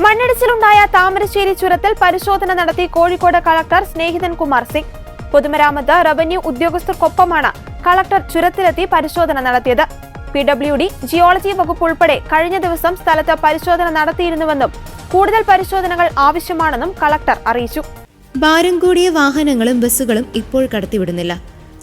മണ്ണിടിച്ചിലുണ്ടായ താമരശ്ശേരി ചുരത്തിൽ പരിശോധന നടത്തി കോഴിക്കോട് കളക്ടർ സ്നേഹിതൻ കുമാർ സിംഗ്. പൊതുമരാമത്ത് റവന്യൂ ഉദ്യോഗസ്ഥർക്കൊപ്പമാണ് കളക്ടർ ചുരത്തിലെത്തി പരിശോധന നടത്തിയത്. PWD, ജിയോളജി വകുപ്പ് ഉൾപ്പെടെ കഴിഞ്ഞ ദിവസം സ്ഥലത്ത് പരിശോധന നടത്തിയിരുന്നുവെന്നും കൂടുതൽ പരിശോധനകൾ ആവശ്യമാണെന്നും കളക്ടർ അറിയിച്ചു. ഭാരം കൂടിയ വാഹനങ്ങളും ബസ്സുകളും ഇപ്പോൾ കടത്തിവിടുന്നില്ല.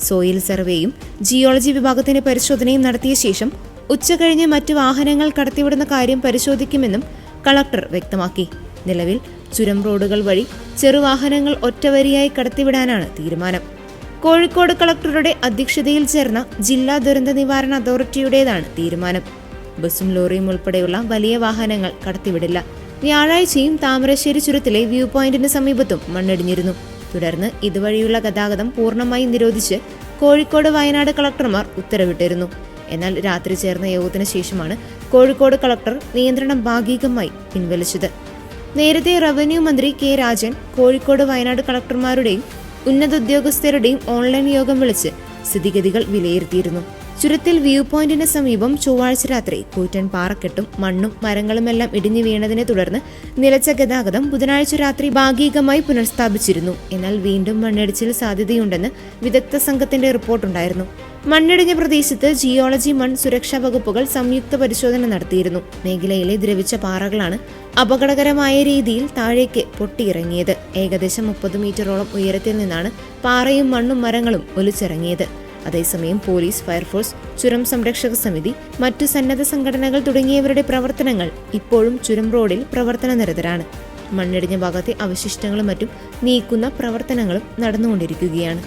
സോയിൽ സർവേയും ജിയോളജി വിഭാഗത്തിന്റെ പരിശോധനയും നടത്തിയ ശേഷം ഉച്ചകഴിഞ്ഞ് മറ്റു വാഹനങ്ങൾ കടത്തിവിടുന്ന കാര്യം പരിശോധിക്കുമെന്നും കളക്ടർ വ്യക്തമാക്കി. നിലവിൽ ചുരം റോഡുകൾ വഴി ചെറുവാഹനങ്ങൾ ഒറ്റവരിയായി കടത്തിവിടാനാണ് തീരുമാനം. കോഴിക്കോട് കളക്ടറുടെ അധ്യക്ഷതയിൽ ചേർന്ന ജില്ലാ ദുരന്ത നിവാരണ അതോറിറ്റിയുടേതാണ് തീരുമാനം. ബസ്സും ലോറിയും ഉൾപ്പെടെയുള്ള വലിയ വാഹനങ്ങൾ കടത്തിവിടില്ല. വ്യാഴാഴ്ചയും താമരശ്ശേരി ചുരത്തിലെ വ്യൂ പോയിന്റിന് സമീപത്തും മണ്ണിടിഞ്ഞിരുന്നു. തുടർന്ന് ഇതുവഴിയുള്ള ഗതാഗതം പൂർണ്ണമായി നിരോധിച്ച് കോഴിക്കോട്, വയനാട് കളക്ടർമാർ ഉത്തരവിട്ടിരുന്നു. എന്നാൽ രാത്രി ചേർന്ന യോഗത്തിന് ശേഷമാണ് കോഴിക്കോട് കളക്ടർ നിയന്ത്രണം ഭാഗികമായി പിൻവലിച്ചത്. നേരത്തെ റവന്യൂ മന്ത്രി കെ രാജൻ കോഴിക്കോട്, വയനാട് കളക്ടർമാരുടെയും ഉന്നത ഉദ്യോഗസ്ഥരുടെയും ഓൺലൈൻ യോഗം വിളിച്ച് സ്ഥിതിഗതികൾ വിലയിരുത്തിയിരുന്നു. ചുരത്തിൽ വ്യൂ പോയിന്റിന് സമീപം ചൊവ്വാഴ്ച രാത്രി കൂറ്റൻ പാറക്കെട്ടും മണ്ണും മരങ്ങളുമെല്ലാം ഇടിഞ്ഞു വീണതിനെ തുടർന്ന് നിലച്ച ഗതാഗതം ബുധനാഴ്ച രാത്രി ഭാഗികമായി പുനഃസ്ഥാപിച്ചിരുന്നു. എന്നാൽ വീണ്ടും മണ്ണിടിച്ചിൽ സാധ്യതയുണ്ടെന്ന് വിദഗ്ധ സംഘത്തിന്റെ റിപ്പോർട്ടുണ്ടായിരുന്നു. മണ്ണിടിഞ്ഞ പ്രദേശത്ത് ജിയോളജി, മൺ സുരക്ഷാ വകുപ്പുകൾ സംയുക്ത പരിശോധന നടത്തിയിരുന്നു. മേഖലയിലെ ദ്രവിച്ച പാറകളാണ് അപകടകരമായ രീതിയിൽ താഴേക്ക് പൊട്ടിയിറങ്ങിയത്. ഏകദേശം 30 മീറ്ററോളം ഉയരത്തിൽ നിന്നാണ് പാറയും മണ്ണും മരങ്ങളും ഒലിച്ചിറങ്ങിയത്. അതേസമയം പോലീസ്, ഫയർഫോഴ്സ്, ചുരം സംരക്ഷക സമിതി, മറ്റു സന്നദ്ധ സംഘടനകൾ തുടങ്ങിയവരുടെ പ്രവർത്തനങ്ങൾ ഇപ്പോഴും ചുരം റോഡിൽ പ്രവർത്തനനിരതരാണ്. മണ്ണിടിഞ്ഞ ഭാഗത്തെ അവശിഷ്ടങ്ങളും മറ്റും നീക്കുന്ന പ്രവർത്തനങ്ങളും നടന്നുകൊണ്ടിരിക്കുകയാണ്.